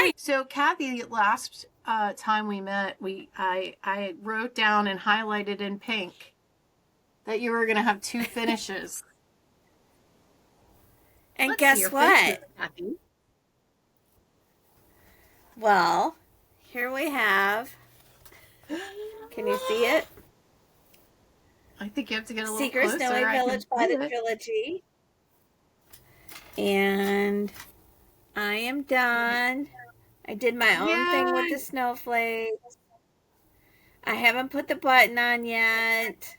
right. So Kathy, last time we met, I wrote down and highlighted in pink that you were going to have 2 finishes. And Let's see guess your finishes, what? Kathy. Well, here we have. Can you see it? I think you have to get a little Secret closer. Snowy I can Village by see the it. Trilogy. And I am done. I did my own thing with the Yay! snowflakes. I haven't put the button on yet.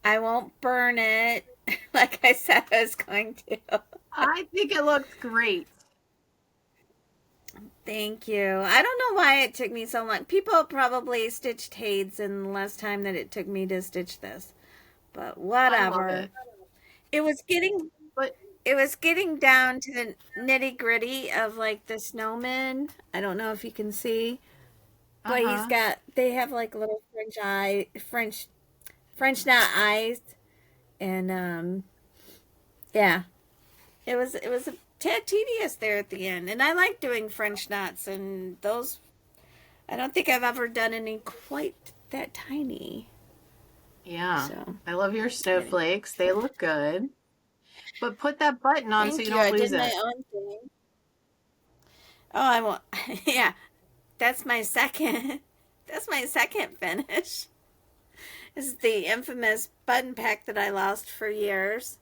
I won't burn it like I said I was going to. I think it looks great. Thank you. I don't know why it took me so long. People probably stitched Hades in less time than it took me to stitch this. But I love whatever. it. It was getting But it was getting down to the nitty gritty of like the snowman. I don't know if you can see, but uh-huh. they have like little French knot eyes, and yeah, it was a tad tedious there at the end. And I like doing French knots, and those I don't think I've ever done any quite that tiny. Yeah. So I love your anyway. snowflakes. They look good. But put that button on so you Thank you. don't I did lose my it. own thing. Oh, I won't. Yeah, that's my second. That's my second finish. This is the infamous button pack that I lost for years.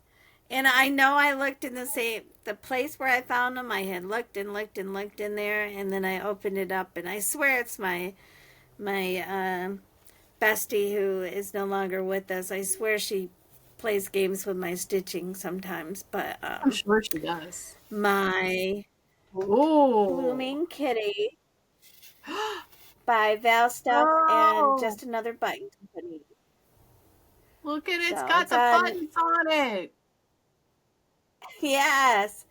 And I know I looked in the place where I found them. I had looked and looked and looked in there, and then I opened it up, and I swear it's my bestie who is no longer with us. I swear she plays games with my stitching sometimes, but I'm sure she does. my Oh. blooming kitty by Val Stuff and Oh. Just Another Button Company. Look at it. It's So got it's the on, buttons on it. yes,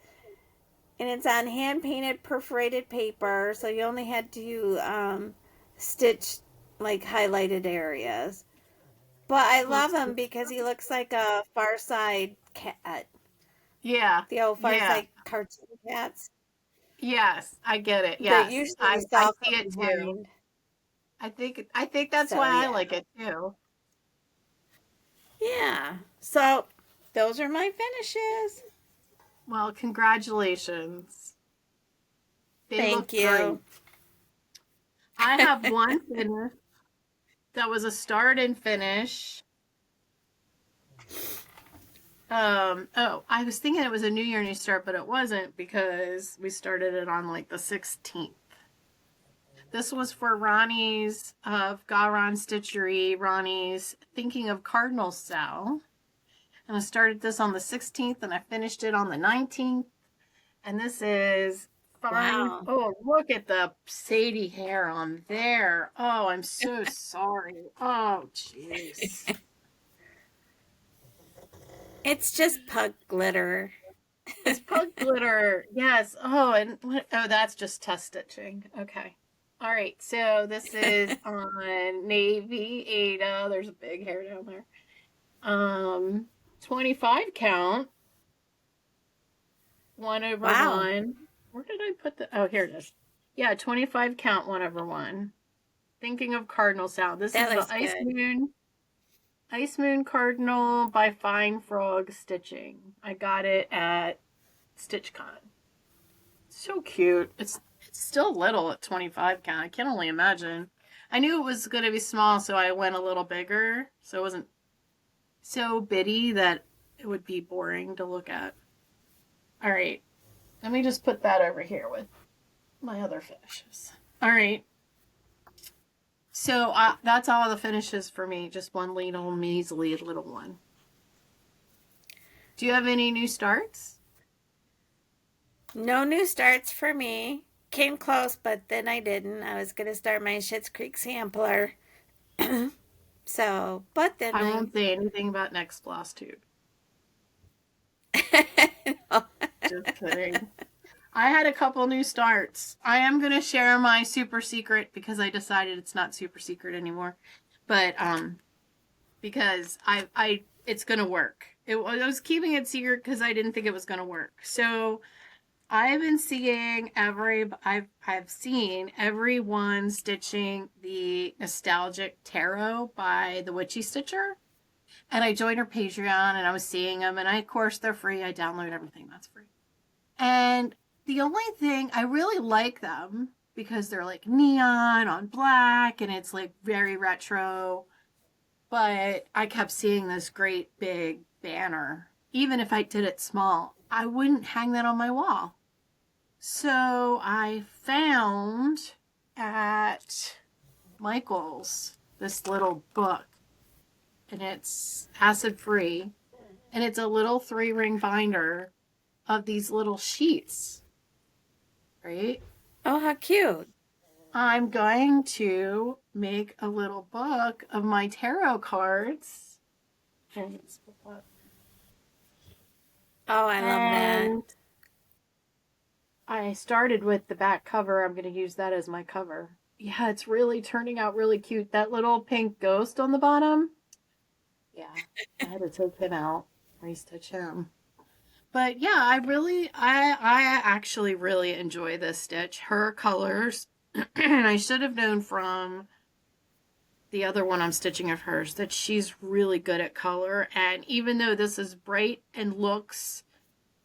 and it's on hand painted perforated paper. So you only had to stitch like highlighted areas. But I love Looks him because he looks like a Far Side cat, yeah. the old Far Yeah. Side cartoon cats Yes, I get it. that Yes. usually I saw see from it too. behind. I think that's So why I yeah, like it too. yeah. So those are my finishes. Well, congratulations. They Thank look great. you. I have one finish that was a start and finish. Oh, I was thinking it was a New Year, New Start, but it wasn't because we started it on like the 16th. This was for Ronnie's of GaRon Stitchery, Ronnie's Thinking of Cardinal Cell. And I started this on the 16th and I finished it on the 19th. And this is fine. Wow. Oh, look at the Sadie hair on there. Oh, I'm so sorry. Oh, jeez. It's just pug glitter. It's pug glitter. Yes. Oh, and oh, that's just test stitching. Okay. All right. So this is on Navy Ada. There's a big hair down there. 25 count. 1 over Wow. 1. Where did I put the? Oh, here it is. Yeah, 25 count 1 over 1. Thinking of Cardinal Sound. This is That the looks good. Ice Moon Cardinal by Fine Frog Stitching. I got it at StitchCon. So cute. It's still little at 25 count. I can only imagine. I knew it was going to be small, so I went a little bigger. So it wasn't so bitty that it would be boring to look at. All right. Let me just put that over here with my other finishes. All right. So that's all the finishes for me. Just one little measly little one. Do you have any new starts? No new starts for me. Came close, but then I didn't. I was going to start my Schitt's Creek sampler. So, but then I won't say anything about next FlossTube. Just kidding. I had a couple new starts. I am going to share my super secret because I decided it's not super secret anymore. But because it's going to work. I was keeping it secret because I didn't think it was going to work. So I've been seeing I've seen everyone stitching the Nostalgic Tarot by the Witchy Stitcher. And I joined her Patreon and I was seeing them, and of course they're free. I download everything that's free. And the only thing, I really like them because they're like neon on black and it's like very retro. But I kept seeing this great big banner. Even if I did it small, I wouldn't hang that on my wall. So I found at Michael's this little book, and it's acid free, and it's a little 3-ring binder of these little sheets, right? Oh, how cute. I'm going to make a little book of my tarot cards. Oh, I love that. And I started with the back cover. I'm going to use that as my cover. Yeah, it's really turning out really cute. That little pink ghost on the bottom. Yeah, I had to take him out, restitch him. But yeah, I actually really enjoy this stitch. Her colors, and I should have known from the other one I'm stitching of hers that she's really good at color. And even though this is bright and looks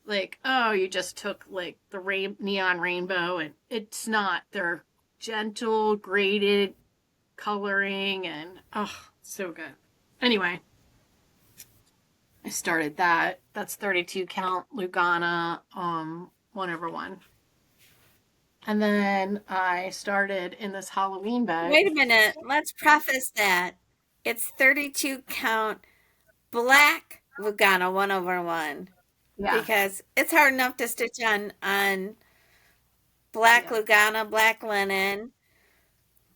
like, oh, you just took like the neon rainbow, and it's not. They're gentle, graded coloring, and oh, so good. Anyway, I started that. That's 32 count Lugana 1/1. And then I started in this Halloween bag. Wait a minute. Let's preface that. It's 32 count black Lugana 1/1. Yeah. Because it's hard enough to stitch on black Lugana, black linen,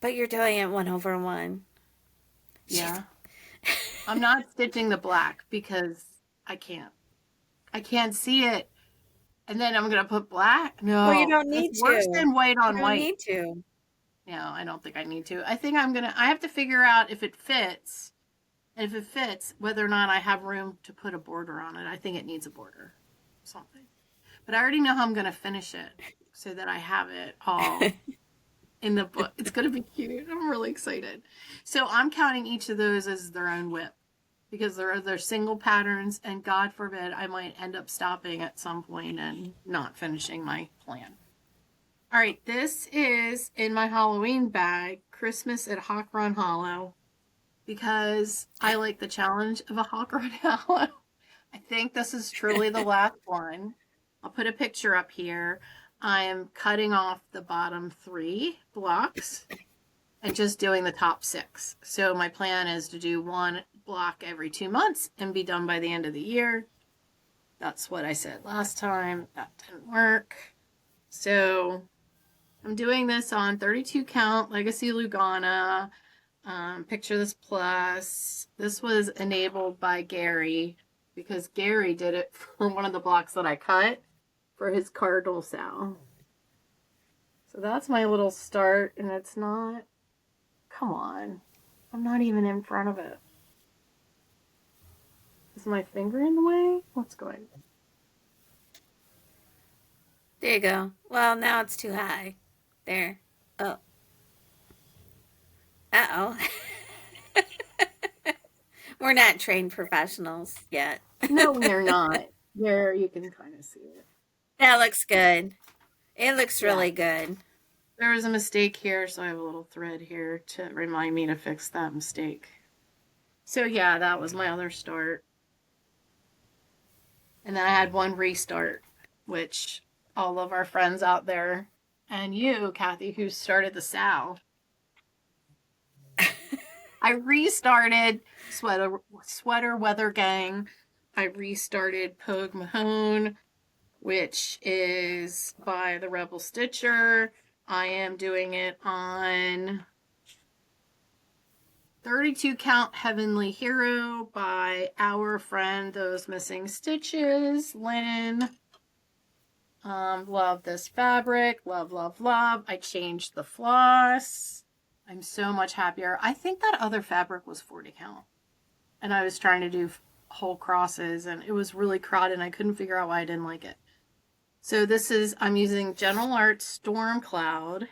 but you're doing it 1/1. Yeah. I'm not stitching the black because I can't. I can't see it. And then I'm going to put black? No. Well, you don't need it's to. worse than white on you white. You need to. No, I don't think I need to. I think I have to figure out if it fits. And if it fits, whether or not I have room to put a border on it. I think it needs a border. Something. But I already know how I'm going to finish it so that I have it all in the book. It's going to be cute. I'm really excited. So I'm counting each of those as their own whip because they're single patterns, and God forbid I might end up stopping at some point and not finishing my plan. All right, this is in my Halloween bag, Christmas at Hawk Run Hollow, because I like the challenge of a Hawk Run Hollow. I think this is truly the last one. I'll put a picture up here. I am cutting off the bottom 3 blocks and just doing the top 6. So my plan is to do 1 block every 2 months and be done by the end of the year. That's what I said last time. That didn't work. So I'm doing this on 32 count Legacy Lugana. Picture This Plus. This was enabled by Gary because Gary did it for one of the blocks that I cut for his Cardinal Sal. So that's my little start, and it's not... Come on. I'm not even in front of it. Is my finger in the way? What's going on? There you go. Well, now it's too high. There. Oh. Uh-oh. We're not trained professionals yet. No, we're not. There, you can kind of see it. That looks good. It looks really good. There was a mistake here, so I have a little thread here to remind me to fix that mistake. So yeah, that was my other start. And then I had one restart, which all of our friends out there, and you, Kathy, who started the Sal. I restarted Sweater Weather Gang. I restarted Pogue Mahone, which is by the Rebel Stitcher. I am doing it on 32 count Heavenly Hero by our friend Those Missing Stitches, Lynn. Love this fabric. Love, love, love. I changed the floss. I'm so much happier. I think that other fabric was 40 count. And I was trying to do whole crosses, and it was really crowded, and I couldn't figure out why I didn't like it. So I'm using General Art Storm Cloud.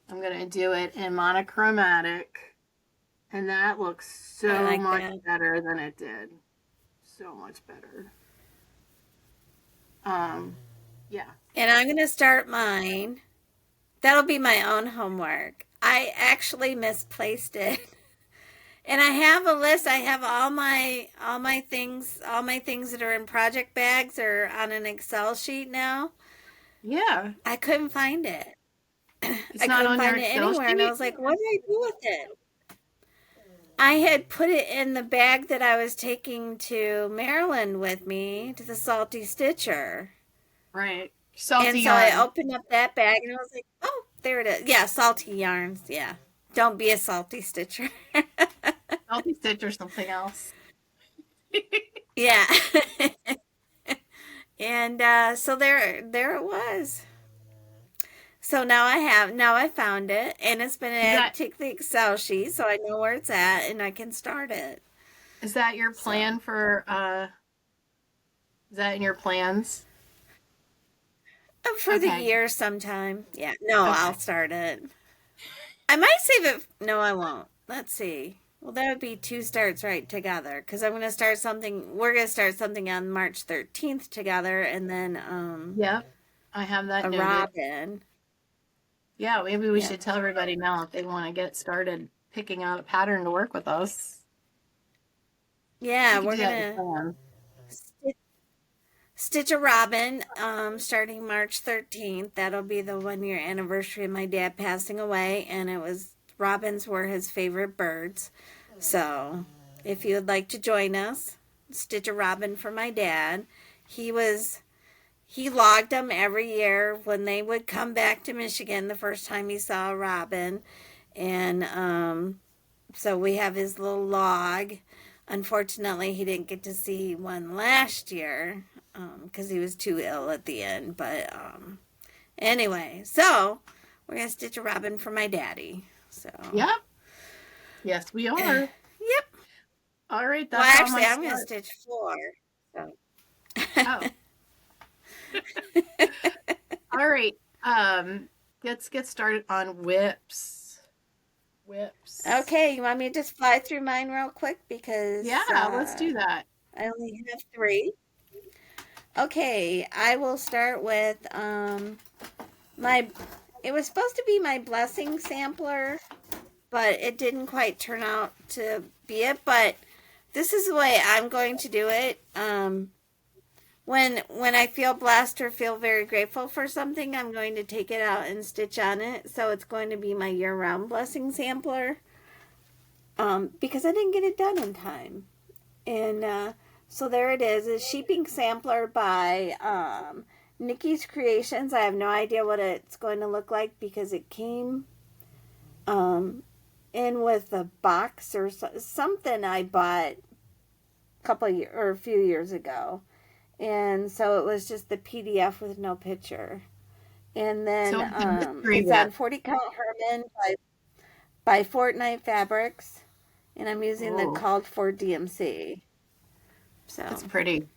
I'm going to do it in monochromatic. And that looks I so like much that. better than it did. So much better. Yeah. And I'm going to start mine. That'll be my own homework. I actually misplaced it. And I have a list. I have all my things that are in project bags are on an Excel sheet now. Yeah. I couldn't find it. It's I not couldn't on your find it Excel anywhere, and I sheet? was like, "What did I do with it?" I had put it in the bag that I was taking to Maryland with me to the Salty Stitcher. Right. And Salty so I yarn. opened up that bag and I was like, oh, there it is. Yeah, salty yarns. Yeah. Don't be a salty stitcher. Salty stitch or something else. Yeah. And so there it was. So now I found it and it's been Is added that to the Excel sheet so I know where it's at and I can start it. is that your So plan for is that in your plans? for the Okay. year sometime. Yeah. No, I'll Okay. start it. I might save it. No, I won't. Let's see. Well, that would be two starts right together because I'm going to start something. We're going to start something on March 13th together, and then Yep. I have that a noted. robin. Yeah, maybe we Yeah, should tell everybody now if they want to get started picking out a pattern to work with us. We yeah. could We're do that in gonna plan. stitch a robin. Starting March 13th. That'll be the 1 year anniversary of my dad passing away, and it was robins were his favorite birds. So, if you would like to join us, stitch a robin for my dad. He was He logged them every year when they would come back to Michigan the first time he saw a robin. And so we have his little log. Unfortunately, he didn't get to see one last year because he was too ill at the end. But anyway, so we're going to stitch a robin for my daddy. So, Yep. Yes, we are. yep. All right, Well, that's all my actually, I'm going to start. stitch four. So. Oh, all right. Let's get started on whips. Whips. Okay, you want me to just fly through mine real quick Yeah, because let's do that. I only have three. Okay, I will start with my. It was supposed to be my blessing sampler, but it didn't quite turn out to be it. But this is the way I'm going to do it. When I feel blessed or feel very grateful for something, I'm going to take it out and stitch on it. So it's going to be my year-round blessing sampler. Because I didn't get it done in time. And so there it is, a sheeping sampler by Nikki's Creations. I have no idea what it's going to look like because it came in with a box or something I bought a few years ago. And so it was just the PDF with no picture. And then So it's a mystery it's on whip. 40 Count Herman by Fortnite Fabrics. And I'm using the Oh, called for DMC. that's So, pretty.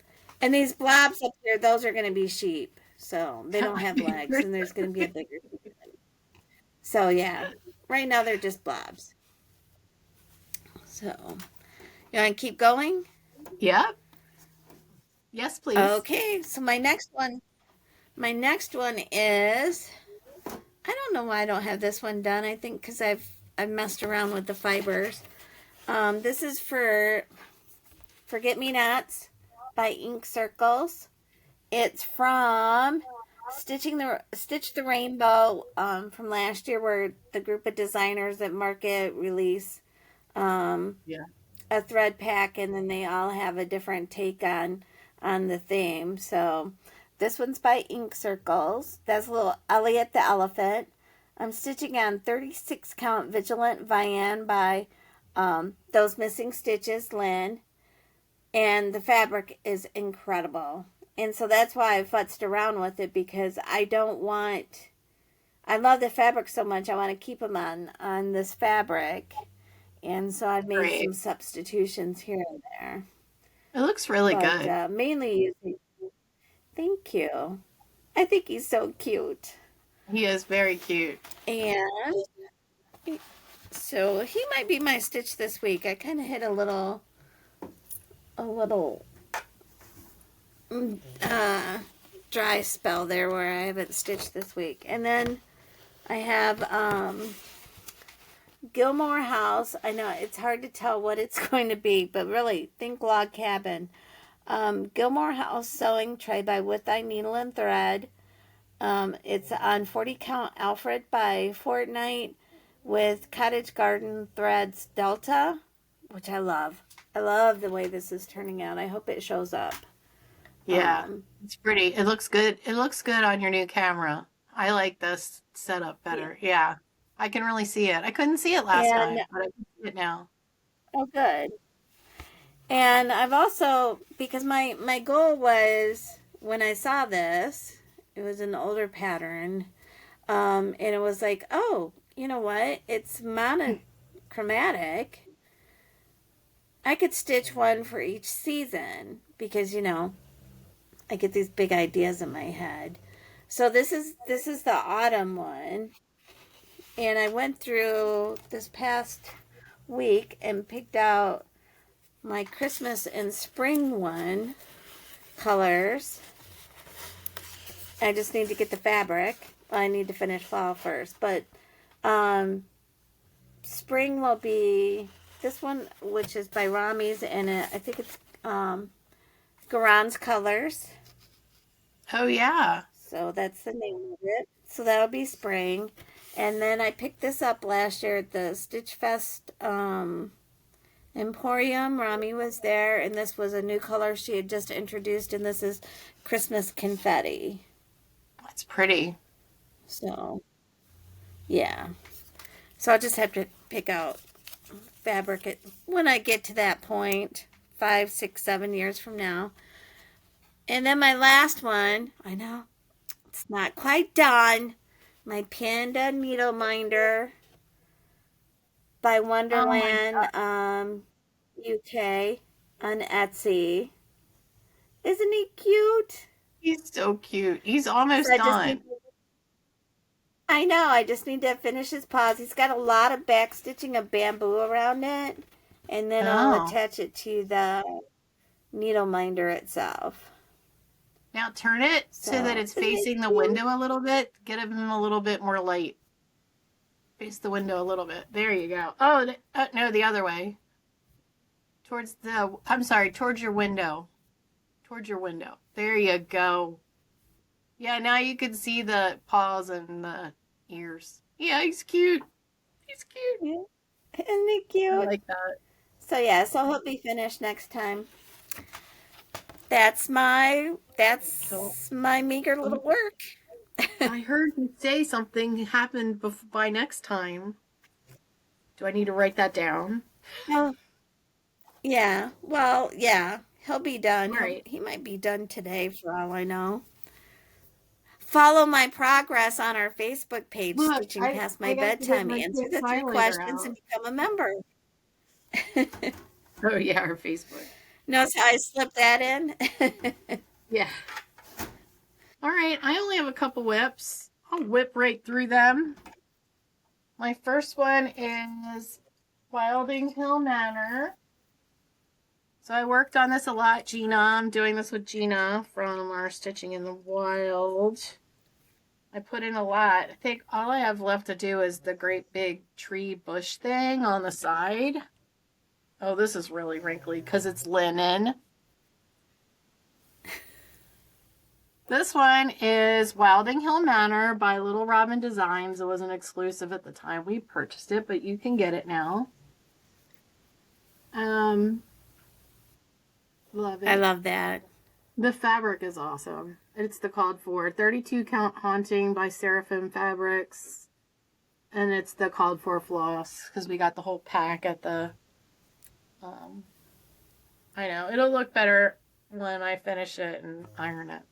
and these blobs up there, those are going to be sheep. So they That don't might have be legs, pretty. and there's going to be a bigger. So yeah, right now they're just blobs. So you want to keep going? Yep. Yes, please. Okay. So my next one is. I don't know why I don't have this one done. I think because I've messed around with the fibers. This is for Forget Me Nots by Ink Circles. It's from Stitch the Rainbow from last year, where the group of designers at Market release um, Yeah. a thread pack, and then they all have a different take on the theme. So this one's by Ink Circles. That's a little Elliot the Elephant. I'm stitching on 36 count Vigilant Vian by Those Missing Stitches, Lynn. And the fabric is incredible. And so that's why I futzed around with it because I love the fabric so much. I want to keep them on this fabric. And so I've made Great. some substitutions here and there. It looks really But good. mainly using, thank you. I think he's so cute. He is very cute. And so he might be my stitch this week. I kind of hit a little uh, dry spell there where I haven't stitched this week. And then I have Gilmore House. I know it's hard to tell what it's going to be, but really think log cabin. Gilmore House sewing tray by With Thy Needle and Thread. It's on 40 count Alfred by Fortnite with Cottage Garden Threads Delta, which I love. I love the way this is turning out. I hope it shows up. Yeah, it's pretty. It looks good. It looks good on your new camera. I like this setup better. Yeah, I can really see it. I couldn't see it last And time, but I can see it now. oh, good. And I've also, because my goal was when I saw this, it was an older pattern, and it was like, oh, you know what? It's monochromatic. I could stitch one for each season because I get these big ideas in my head. So this is the autumn one, and I went through this past week and picked out my Christmas and spring one colors. I just need to get the fabric. I need to finish fall first, but spring will be this one, which is by Rami's, and I think it's GaRon's Colors. Oh yeah. So that's the name of it. So that'll be spring. And then I picked this up last year at the Stitch Fest Emporium. Rami was there, and this was a new color she had just introduced, and this is Christmas Confetti. That's pretty. So, yeah. So I'll just have to pick out fabric when I get to that point, 5, 6, 7 years from now. And then my last one, I know, it's not quite done. My Panda Needle Minder by Oh my Wonderland God. UK on Etsy. Isn't he cute? He's so cute. He's So almost done. I know, I just need to finish his paws. He's got a lot of back stitching of bamboo around it, and then I'll Oh. attach it to the needle minder itself. Now turn it so that So, it's isn't it facing the cute? window a little bit. Get him a little bit more light. Face the window a little bit. There you go. Oh, no, the other way. Towards your window. Towards your window. There you go. Yeah, now you can see the paws and the ears. Yeah, he's cute. He's cute. Yeah. Isn't he I cute? like that. So yeah, so he'll be finished next time. That's So my meager little work. I heard you say something happened by next time. Do I need to write that down? Oh, yeah. Well, yeah. He'll be done. All right. He might be done today for all I know. Follow my progress on our Facebook page, Look, Stitching Past I My got to get Bedtime. my Answer kit the 3 highlighter questions out. and become a member. Oh yeah, our Facebook. Notice how I slipped that in? Yeah. All right, I only have a couple whips. I'll whip right through them. My first one is Wilding Hill Manor. So I worked on this a lot, Gina. I'm doing this with Gina from our Stitching in the Wild. I put in a lot. I think all I have left to do is the great big tree bush thing on the side. Oh, this is really wrinkly because it's linen. This one is Wilding Hill Manor by Little Robin Designs. It wasn't exclusive at the time we purchased it, but you can get it now. Love it. I love that. The fabric is awesome. It's the called for 32 count haunting by Seraphim Fabrics. And it's the called for floss because we got the whole pack at the I know it'll look better when I finish it and iron it.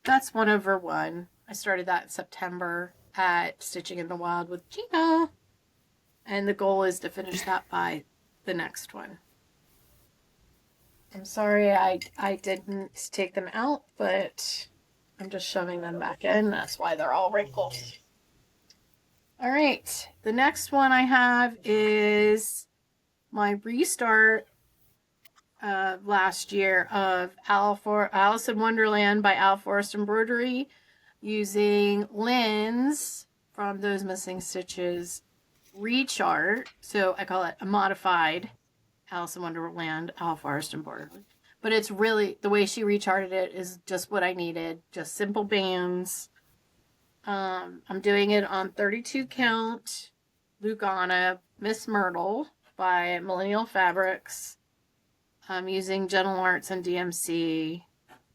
That's 1/1. I started that in September at Stitching in the Wild with Gina. And the goal is to finish that by the next one. I'm sorry I didn't take them out, but I'm just shoving them back in. That's why they're all wrinkled. All right. The next one I have is my restart last year of Alice in Wonderland by Al Forrest Embroidery, using Lynn's from Those Missing Stitches rechart. So I call it a modified Alice in Wonderland Al Forrest Embroidery. But it's really, the way she recharted it is just what I needed. Just simple bands. I'm doing it on 32 count Lugana Miss Myrtle by Millennial Fabrics. I'm using Gentle Arts and DMC.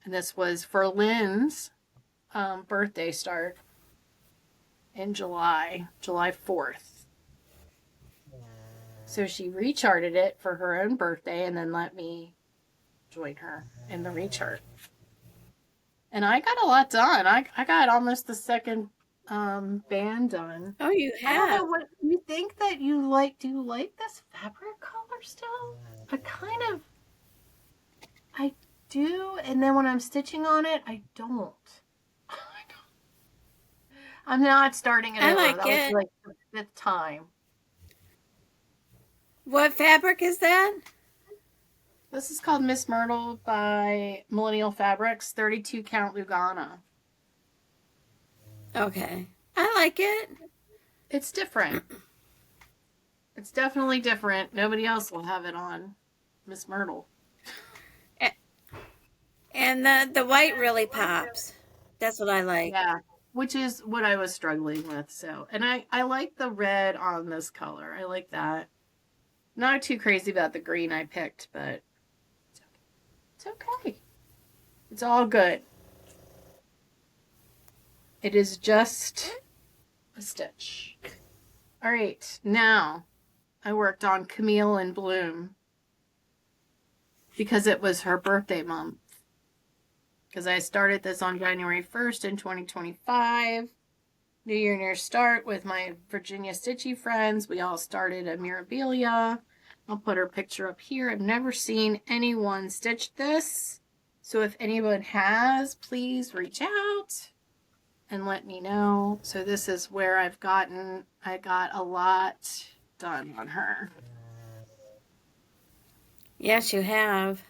And this was for Lynn's birthday start in July 4th. So she recharted it for her own birthday and then let me join her in the rechart. And I got a lot done. I got almost the second band done. Oh, you have? I don't know what you think that you like. Do you like this fabric color still? I do. And then when I'm stitching on it, I don't. I'm not starting it over. I like that it. was like the 5th time. What fabric is that? This is called Miss Myrtle by Millennial Fabrics, 32 count Lugana. Okay. I like it. It's different. It's definitely different. Nobody else will have it on Miss Myrtle. And the white really pops. That's what I like. Yeah, which is what I was struggling with. So, and I like the red on this color. I like that. Not too crazy about the green I picked, but it's okay. It's all good. It is just a stitch. All right, now I worked on Camille in Bloom because it was her birthday month. Because I started this on January 1st in 2025. New Year, New Start with my Virginia Stitchy friends. We all started at Mirabilia. I'll put her picture up here. I've never seen anyone stitch this. So if anyone has, please reach out and let me know. So this is where I got a lot done on her. Yes, you have.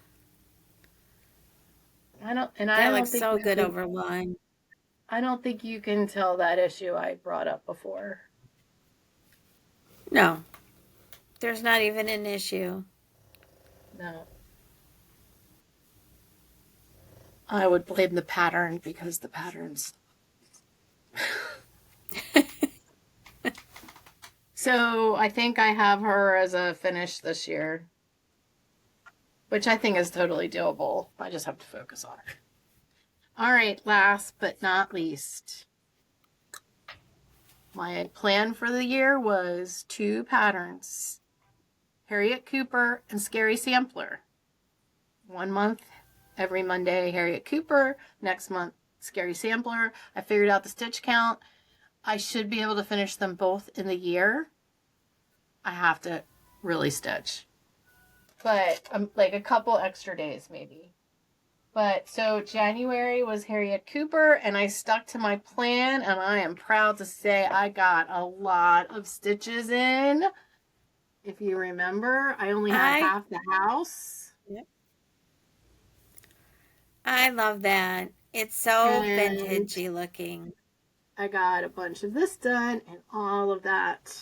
That looks so good over line. I don't think you can tell that issue I brought up before. No. There's not even an issue. No. I would blame the pattern because the patterns. So I think I have her as a finish this year, which I think is totally doable. I just have to focus on her. All right, last but not least, my plan for the year was 2 patterns, Harriet Cooper and Scary Sampler. 1 month, every Monday, Harriet Cooper. Next month, Scary Sampler. I figured out the stitch count. I should be able to finish them both in the year. I have to really stitch. But like a couple extra days maybe. But so January was Harriet Cooper, and I stuck to my plan, and I am proud to say I got a lot of stitches in. If you remember, I only had half the house. Yep. I love that. It's so vintagey looking. I got a bunch of this done and all of that.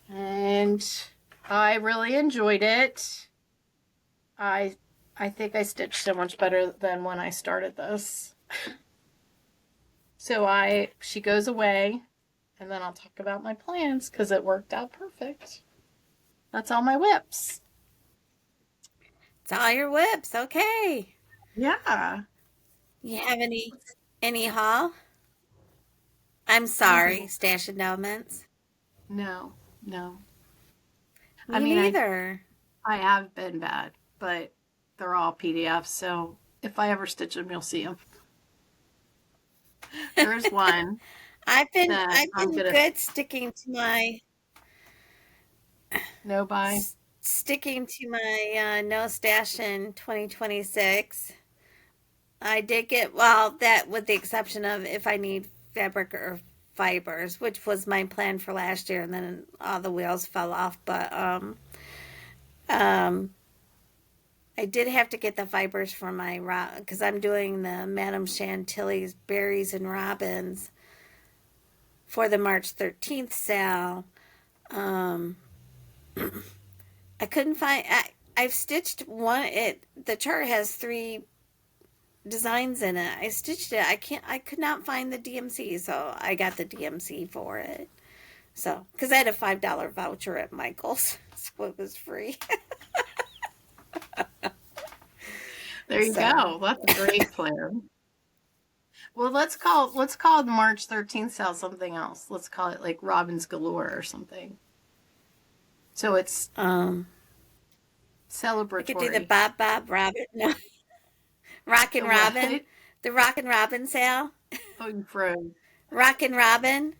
And I really enjoyed it. I think I stitched so much better than when I started this. So she goes away, and then I'll talk about my plans because it worked out perfect. That's all my whips. It's all your whips. Okay. Yeah. You have any haul? I'm sorry, stash endowments. No. Me neither. I have been bad, but they're all PDFs, so if I ever stitch them, you'll see them. There's one. I've been good sticking to my no stash in 2026. I did get, well, that with the exception of if I need fabric or fibers, which was my plan for last year, and then all the wheels fell off. But um, I did have to get the fibers for my because I'm doing the Madame Chantilly's berries and robins for the March 13th sale. Um, I couldn't find. I've stitched one. The chart has 3 designs in it. I stitched it. I could not find the DMC, so I got the DMC for it. So, because I had a $5 voucher at Michael's, so it was free. There you So. go. That's a great plan. Well, let's call the March 13th sale something else. Let's call it like Robin's Galore or something. So it's celebratory. I could do the Bob Robin. No. Rockin' Robin. The Rockin' Robin sale. Oh, you froze. Rockin' Robin.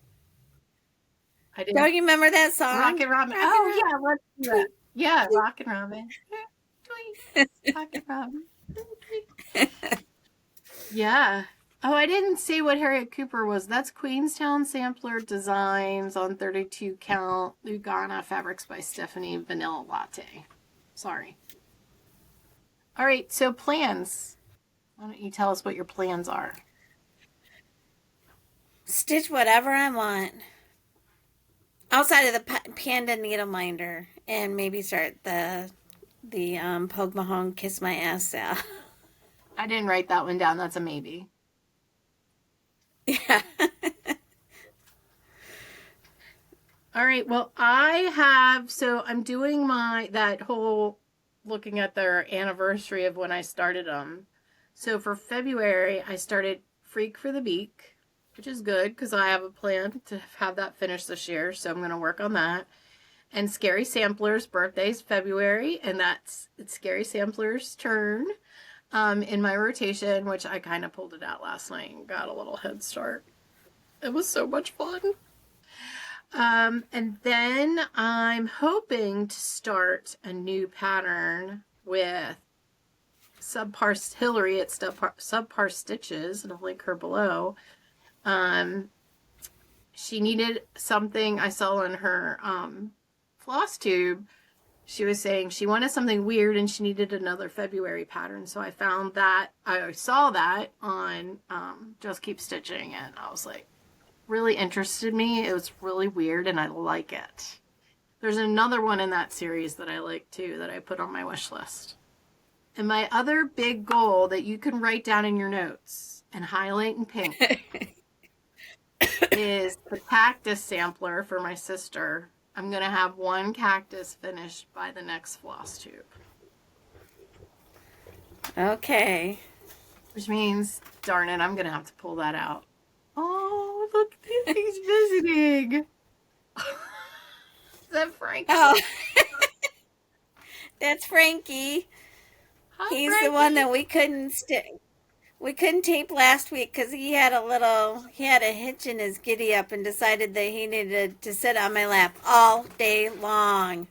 I didn't. Don't you remember that song? Rockin' Robin. Oh, yeah. Let's do that. Yeah, Rockin' Robin. Rockin' Robin. Yeah. Oh, I didn't see what Harriet Cooper was. That's Queenstown Sampler Designs on 32 count Lugana Fabrics by Stephanie Vanilla Latte. Sorry. All right, so plans. Why don't you tell us what your plans are? Stitch whatever I want. Outside of the Panda Needle Minder. And maybe start the Pogue Mahone Kiss My Ass sale. I didn't write that one down. That's a maybe. Yeah. All right. Well, I'm doing that whole looking at their anniversary of when I started them. So for February, I started Freak for the Beak, which is good because I have a plan to have that finished this year. So I'm going to work on that. And Scary Sampler's birthday's February, and it's Scary Sampler's turn. In my rotation, which I kind of pulled it out last night and got a little head start. It was so much fun. And then I'm hoping to start a new pattern with Hillary at Subpar Stitches, and I'll link her below. She needed something I saw in her FlossTube. She was saying she wanted something weird and she needed another February pattern. So I saw that on Just Keep Stitching, and I was like, really interested me. It was really weird and I like it. There's another one in that series that I like too that I put on my wish list. And my other big goal that you can write down in your notes and highlight in pink is the cactus sampler for my sister. I'm going to have one cactus finished by the next FlossTube. Okay. Which means, darn it, I'm going to have to pull that out. Oh, look, he's visiting. Is that Frankie? Oh. That's Frankie. Hi, He's Frankie. the one that we couldn't tape last week because he had a hitch in his giddy up and decided that he needed to sit on my lap all day long.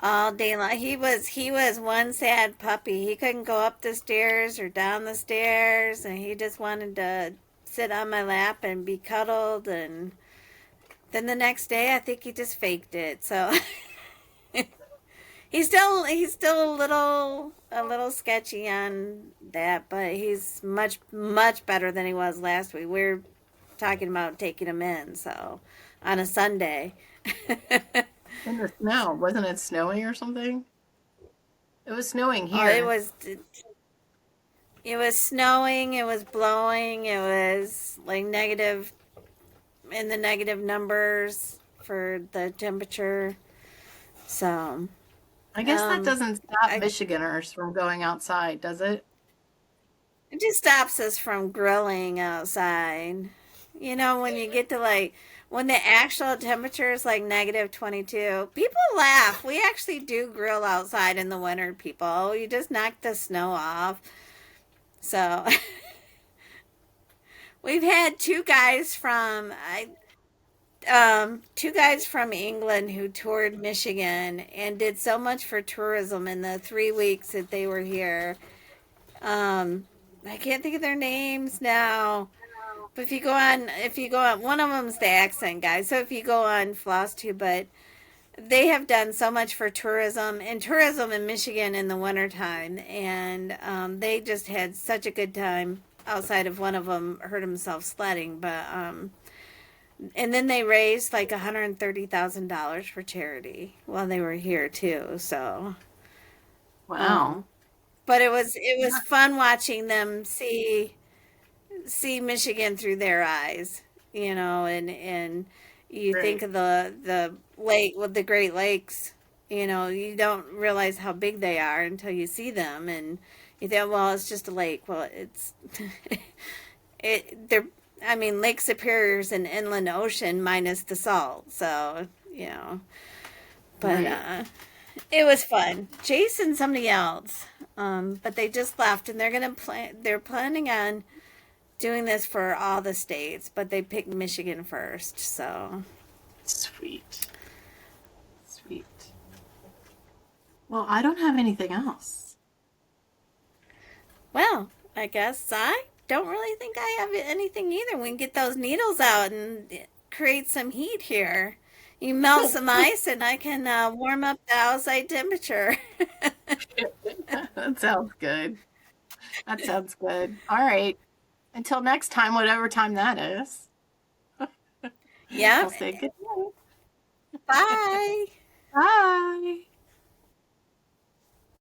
All day long. He was one sad puppy. He couldn't go up the stairs or down the stairs, and he just wanted to sit on my lap and be cuddled. And then the next day, I think he just faked it. So he's still a little sketchy on that, but he's much better than he was last week. We're talking about taking him in, so on a Sunday. In the snow. Wasn't it snowing or something? It was snowing here. Oh, it was snowing, it was blowing, it was like negative in the negative numbers for the temperature. So I guess that doesn't stop Michiganers from going outside, does it? it just stops us from grilling outside. You know, when you get to when the actual temperature is like negative 22, people laugh. We actually do grill outside in the winter, people. You just knock the snow off. So we've had two guys from England who toured Michigan and did so much for tourism in the 3 weeks that they were here. I can't think of their names now. But if you go on, one of them's the accent guy. So if you go on FlossTube, but they have done so much for tourism and tourism in Michigan in the wintertime. And they just had such a good time outside of one of them hurt himself sledding. But, and then they raised like $130,000 for charity while they were here too. So, Wow. um, but it was fun watching them see Michigan through their eyes, and you think Great. of the lake with the Great Lakes, you don't realize how big they are until you see them, and you think, well, it's just a lake. Well, it's they're, I mean, Lake Superior's an inland ocean minus the salt, so but Right. it was fun. Jason, somebody else, but they just left, and they're planning on doing this for all the states, but they picked Michigan first. So, Sweet. Sweet. Well, I don't have anything else. well, I guess I don't really think I have anything either. We can get those needles out and create some heat here. You melt some ice, and I can warm up the outside temperature. That sounds good. That sounds good. All right. Until next time, whatever time that is, Yep. I'll say good night. Bye. Bye.